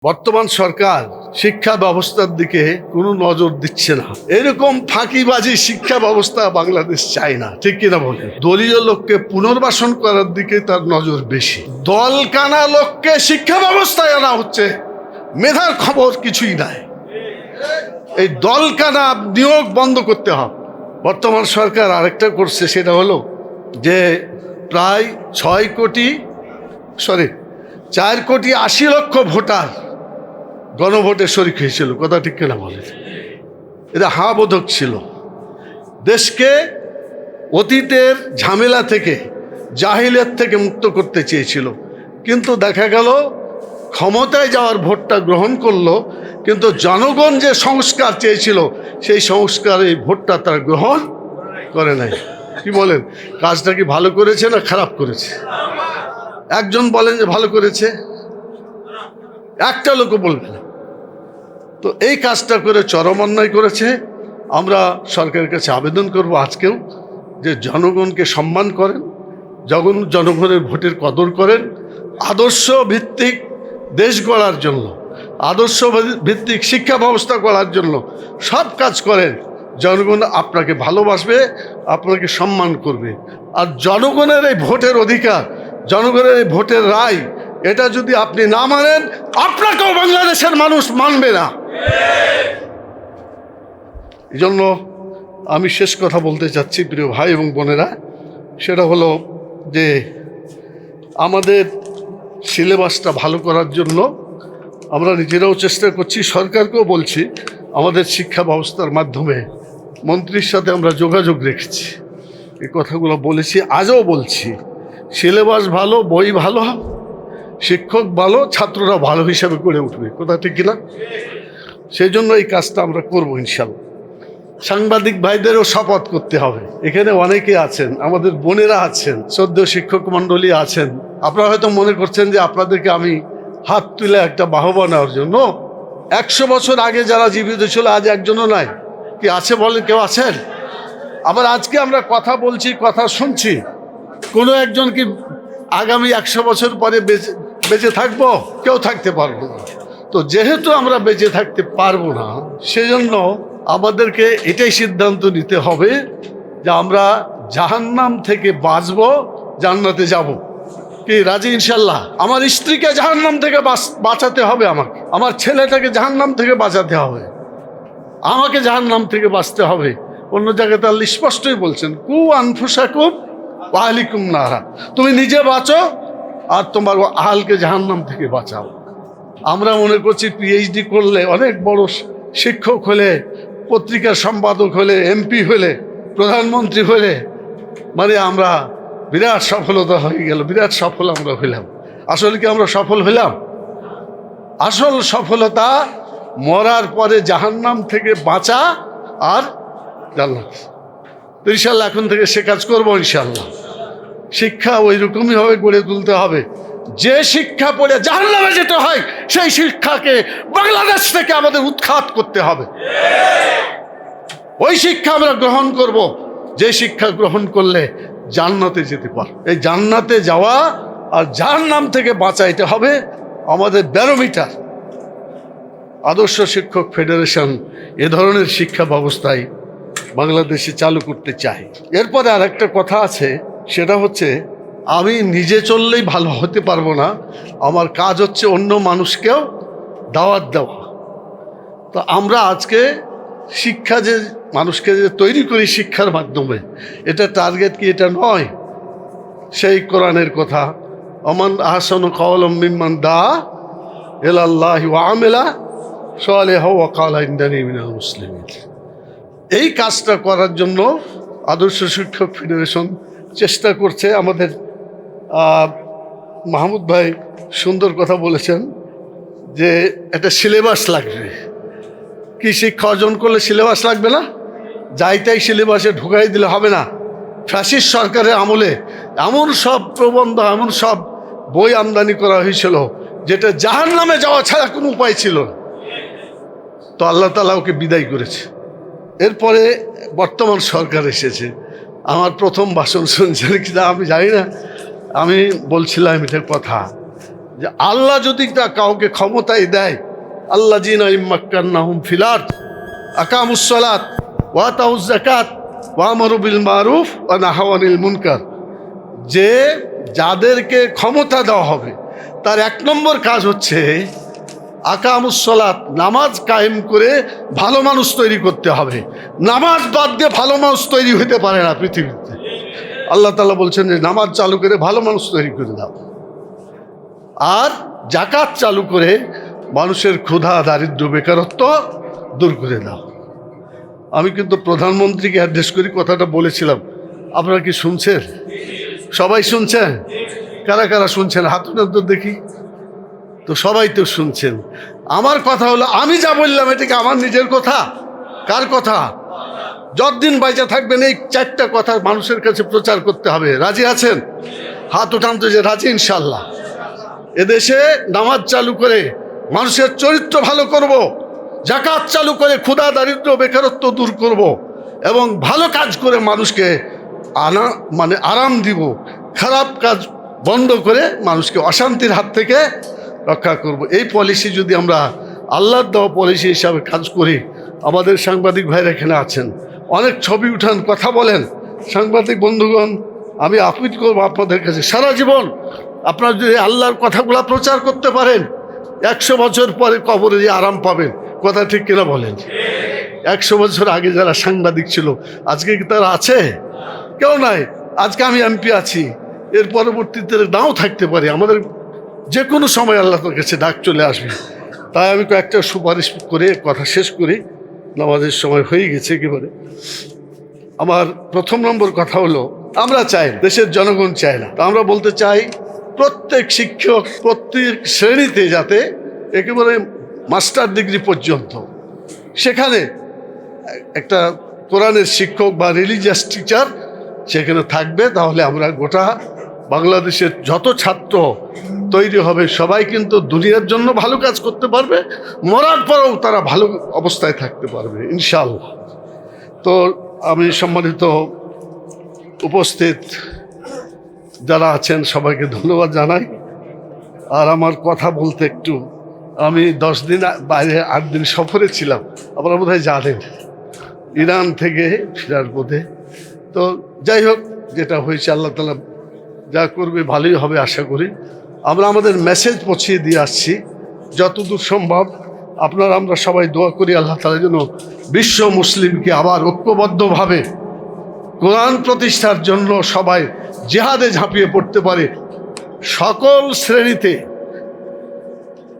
বর্তমান সরকার শিক্ষা ব্যবস্থার দিকে কোনো নজর দিচ্ছে না। এরকম ফাঁকিবাজি শিক্ষা ব্যবস্থা বাংলাদেশ চায় না, ঠিক কিনা বলে? দলীয় লোককে পুনর্বাসন করার দিকে তার নজর বেশি। দলকানা লোককে শিক্ষা ব্যবস্থায় আনা হচ্ছে, মেধার খবর কিছুই নাই। এই দলকানা নিয়োগ বন্ধ করতে হবে। বর্তমান সরকার আরেকটা করছে, সেটা হলো যে প্রায় 4,80,00,000 ভোটার গণভোটে শরিক হয়েছিল। কথা ঠিক কিনা বলে? এটা হাবোধক ছিল। দেশকে অতীতের ঝামেলা থেকে, জাহিলিয়াত থেকে মুক্ত করতে চেয়েছিল, কিন্তু দেখা গেল ক্ষমতায় যাওয়ার ভোটটা গ্রহণ করলো, কিন্তু জনগণ যে সংস্কার চেয়েছিল সেই সংস্কার এই ভোটটা তারা গ্রহণ করে নাই। কি বলেন, কাজটা কি ভালো করেছে না খারাপ করেছে? একজন বলেন যে ভালো করেছে, একটা লোকও বলবে না। তো এই কাজটা করে চরম অন্যায় করেছে। আমরা সরকারের কাছে আবেদন করব আজকেও যে জনগণকে সম্মান করেন, জনগণের ভোটের কদর করেন, আদর্শ ভিত্তিক দেশ গড়ার জন্য, আদর্শ ভিত্তিক শিক্ষা ব্যবস্থা করার জন্য সব কাজ করেন। জনগণ আপনাকে ভালোবাসবে, আপনাকে সম্মান করবে। আর জনগণের এই ভোটের অধিকার, জনগণের এই ভোটের রায়, এটা যদি আপনি না মানেন, আপনাকেও বাংলাদেশের মানুষ মানবে না। এই জন্য আমি শেষ কথা বলতে চাচ্ছি, প্রিয় ভাই এবং বোনেরা, সেটা হলো যে আমাদের সিলেবাসটা ভালো করার জন্য আমরা নিজেরাও চেষ্টা করছি, সরকারকেও বলছি। আমাদের শিক্ষা ব্যবস্থার মাধ্যমে মন্ত্রীর সাথে আমরা যোগাযোগ রেখেছি, এই কথাগুলো বলেছি, আজও বলছি। সিলেবাস ভালো, বই ভালো, শিক্ষক ভালো, ছাত্ররা ভালো হিসাবে গড়ে উঠবে। কথা ঠিক কিনা? সেই জন্য এই কাজটা আমরা করবো ইনশাল্লাহ। সাংবাদিক ভাইদেরও শপথ করতে হবে। এখানে অনেকে আছেন, আমাদের বোনেরা আছেন, শ্রদ্ধেয় শিক্ষক মণ্ডলী আছেন। আপনারা হয়তো মনে করছেন যে আপনাদেরকে আমি হাত তুলে একটা বাহবা নেওয়ার জন্য। 100 বছর আগে যারা জীবিত ছিল আজ একজনও নাই। কি আছে বলেন? কেউ আছেন? আবার আজকে আমরা কথা বলছি, কথা শুনছি, কোনো একজন কি আগামী 100 বছর পরে বেঁচে থাকবো? কেউ থাকতে পারবো না। তো যেহেতু আমরা বেঁচে থাকতে পারবো না, সেজন্য আমাদেরকে এটাই সিদ্ধান্ত নিতে হবে যে আমরা জাহান্নাম থেকে বাঁচবো, জান্নাতে যাব। কি রাজি ইনশাল্লাহ? আমার স্ত্রীকে জাহান্নাম থেকে বাঁচাতে হবে, আমাকে, আমার ছেলেটাকে জাহান্নাম থেকে বাঁচাতে হবে, আমাকে জাহান্নাম থেকে বাঁচতে হবে। অন্য জায়গায় তাহলে স্পষ্টই বলছেন, কু আনফুসাকুম ওয়া আহলিকুম নারা, তুমি নিজে বাঁচো আর তোমার আহলকে জাহান্নাম থেকে বাঁচাও। আমরা মনে করছি পিএইচডি করলে, অনেক বড় শিক্ষক হলে, পত্রিকার সম্পাদক হলে, এমপি হলে, প্রধানমন্ত্রী হলে, মানে আমরা বিরাট সফলতা হয়ে গেল, বিরাট সফল আমরা হইলাম। আসলে কি আমরা সফল হইলাম? আসল সফলতা মরার পরে জাহান্নাম থেকে বাঁচা আর জান্নাত। তো ইনশাল্লাহ এখন থেকে সে কাজ করবো ইনশাল্লাহ। শিক্ষা ওই রকমই হবে, গড়ে তুলতে হবে। যে শিক্ষা পড়ে জাহান্নামে যেতে হয়, সেই শিক্ষাকে বাংলাদেশ থেকে আমাদের উৎখাত করতে হবে। ওই শিক্ষা আমরা গ্রহণ করব, যে শিক্ষা গ্রহণ করলে জান্নাতে যেতে পারব। এই জান্নাতে যাওয়া আর জাহান্নাম থেকে বাঁচাইতে হবে আমাদের ব্যারোমিটার। আদর্শ শিক্ষক ফেডারেশন এ ধরনের শিক্ষা ব্যবস্থায় বাংলাদেশে চালু করতে চাই। এরপরে আর একটা কথা আছে, সেটা হচ্ছে আমি নিজে চললেই ভালো হতে পারবো না, আমার কাজ হচ্ছে অন্য মানুষকেও দাওয়াত দেওয়া। তো আমরা আজকে শিক্ষা যে মানুষকে যে তৈরি করি শিক্ষার মাধ্যমে, এটা টার্গেট কি এটা নয়? সেই কোরআনের কথা, আমান আহসানু কাওলাম মিম্মান দা ইলাল্লাহি ওয়া আমিলা সালিহান ওয়া ক্বালা ইন্নানি মিনাল মুসলিমিন। এই কাজটা করার জন্য আদর্শ শিক্ষক ফেডারেশন চেষ্টা করছে। আমাদের মাহমুদ ভাই সুন্দর কথা বলেছেন যে একটা সিলেবাস লাগবে। কি শিক্ষা অর্জন করলে সিলেবাস লাগবে না? যাই তাই সিলেবাসে ঢুকাই দিলে হবে না। ফ্যাসিস্ট সরকারের আমলে এমন সব প্রবন্ধ, এমন সব বই আমদানি করা হয়েছিল যেটা জাহান্নামে যাওয়া ছাড়া কোনো উপায় ছিল না। তো আল্লাহ তাআলা ওকে বিদায় করেছে। এরপরে বর্তমান সরকার এসেছে। আমার প্রথম ভাষণ শুনছেন কিনা আমি জানি না, আমি বলছিলাম এটা কথা যে আল্লাহ যদি তা কাউকে ক্ষমতায় দেয়, আল্লাহ জিনা ইম্মাক্কান্নাহুম ফিল আরদ আকামুস সালাত ওয়া আতাউজ যাকাত ওয়া আমারু বিল মারুফ ওয়া নাহাউ আনিল মুনকার, যে যাদেরকে ক্ষমতা দেওয়া হবে তার 1 নম্বর কাজ হচ্ছে আকামুস সালাত, নামাজ কায়েম করে ভালো মানুষ তৈরি করতে হবে। নামাজ বাদ দিয়ে ভালো মানুষ তৈরি হতে পারে না পৃথিবীতে। আল্লাহ তাআলা বলছেন যে নামাজ চালু করে ভালো মানুষ তৈরি করে দাও, আর যাকাত চালু করে মানুষের ক্ষুধা দারিদ্র্য বেকারত্ব দূর করে দাও। আমি কিন্তু প্রধানমন্ত্রীকে অ্যাড্রেস করি কথাটা বলেছিলাম, আপনারা কি শুনছেন? সবাই শুনছেন? কারা কারা শুনছেন হাত উঠান তো দেখি। তো সবাই তো শুনছেন। আমার কথা হলো, আমি যা বললাম এটা কি আমার নিজের কথা? কার কথা? যতদিন বাইচা থাকবেন এই 4টা কথা মানুষের কাছে প্রচার করতে হবে। রাজি আছেন? হাত উঠান তো যে রাজি ইনশাল্লাহ। এদেশে নামাজ চালু করে মানুষের চরিত্র ভালো করব, যাকাত চালু করে ক্ষুধা দারিদ্র্য বেকারত্ব দূর করব, এবং ভালো কাজ করে মানুষকে আরাম দিব, খারাপ কাজ বন্ধ করে মানুষকে অশান্তির হাত থেকে রক্ষা করব। এই পলিসি যদি আমরা আল্লাহর দেওয়া পলিসি হিসাবে কাজ করি, আমাদের সাংবাদিক ভাইরা এখানে আছেন, অনেক ছবি উঠান, কথা বলেন। সাংবাদিক বন্ধুগণ, আমি আপিল করবো আপনাদের কাছে, সারা জীবন আপনারা যদি আল্লাহর কথাগুলো প্রচার করতে পারেন, 100 বছর পরে কবরে যে আরাম পাবেন। কথা ঠিক কিনা বলেন? 100 বছর আগে যারা সাংবাদিক ছিল আজকে কি তারা আছে? কেউ নাই। আজকে আমি এমপি আছি, এর পরবর্তীতে নাও থাকতে পারি, আমাদের যে কোনো সময় আল্লাহর কাছে ডাক চলে আসবে। তাই আমি কয়েকটা সুপারিশ করে কথা শেষ করি, নামাজের সময় হয়ে গেছে একেবারে। আমার 1 নম্বর কথা হলো, আমরা চাই, দেশের জনগণ চায় না, তা আমরা বলতে চাই প্রত্যেক শিক্ষক প্রত্যেক শ্রেণীতে যাতে একেবারে মাস্টার ডিগ্রি পর্যন্ত সেখানে একটা কোরআনের শিক্ষক বা রিলিজিয়াস টিচার সেখানে থাকবে। তাহলে আমরা গোটা বাংলাদেশের যত ছাত্র তৈরি হবে সবাই কিন্তু দুনিয়ার জন্য ভালো কাজ করতে পারবে, মরার পরেও তারা ভালো অবস্থায় থাকতে পারবে ইনশাআল্লাহ। তো আমি সম্মানিত উপস্থিত যারা আছেন সবাইকে ধন্যবাদ জানাই। আর আমার কথা বলতে একটু, আমি 10 দিন বাইরে 8 দিন সফরে ছিলাম, আপনারা বোধহয় জানেন, ইরান থেকে ফেরার পথে। তো যাই হোক, যেটা হয়েছে আল্লাহ তাআলা যা করবে ভালোই হবে আশা করি। আমরা আমাদের মেসেজ পৌঁছিয়ে দিয়ে আসছি যতদূর সম্ভব। আপনারা আমরা সবাই দোয়া করি আল্লাহ তাআলা যেন বিশ্ব মুসলিমকে আবার ঐক্যবদ্ধভাবে কোরআন প্রতিষ্ঠার জন্য সবাই জিহাদে ঝাঁপিয়ে পড়তে পারে। সকল শ্রেণীতে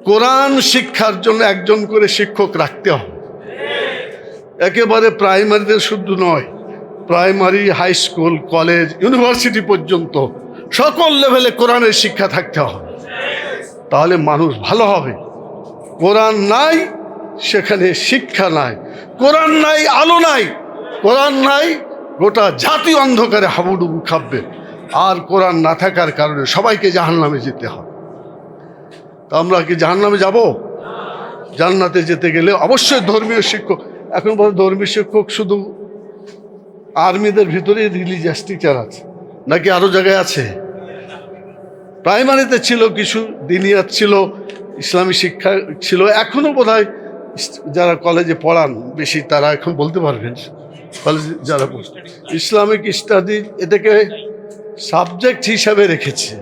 কোরআন শিক্ষার জন্য একজন করে শিক্ষক রাখতে হবে, একেবারে প্রাইমারিতে শুধু নয়, primary, high school, college, university পর্যন্ত সকল লেভেলে কোরআনের শিক্ষা থাকতে হবে। তাহলে মানুষ ভালো হবে। কোরআন নাই সেখানে শিক্ষা নাই, কোরআন নাই আলো নাই, কোরআন নাই গোটা জাতি অন্ধকারে হাবুডুবু খাবে। আর কোরআন না থাকার কারণে সবাইকে জাহান্নামে যেতে হবে। তা আমরা কি জাহান্নামে যাব? জান্নাতে যেতে গেলে অবশ্যই ধর্মীয় শিক্ষক। এখন বলে ধর্মীয় শিক্ষক শুধু আর্মিদের ভিতরে রিলিজিয়াস টিচার আছে নাকি আরও জায়গায় আছে? প্রাইমারিতে ছিল কিছু, দিনিয়াত ছিল, ইসলামী শিক্ষা ছিল। এখনও বোধহয় যারা কলেজে পড়ান বেশি তারা এখন বলতে পারবেন, কলেজে যারা ইসলামিক স্টাডি এটাকে সাবজেক্ট হিসাবে রেখেছে।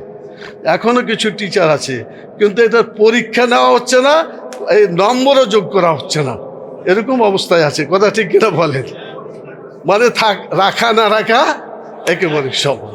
এখনও কিছু টিচার আছে, কিন্তু এটার পরীক্ষা নেওয়া হচ্ছে না, এই নম্বরও যোগ করা হচ্ছে না, এরকম অবস্থায় আছে। কথা ঠিক কিনা বলেন? মানে রাখা না রাখা একেবারে সমান।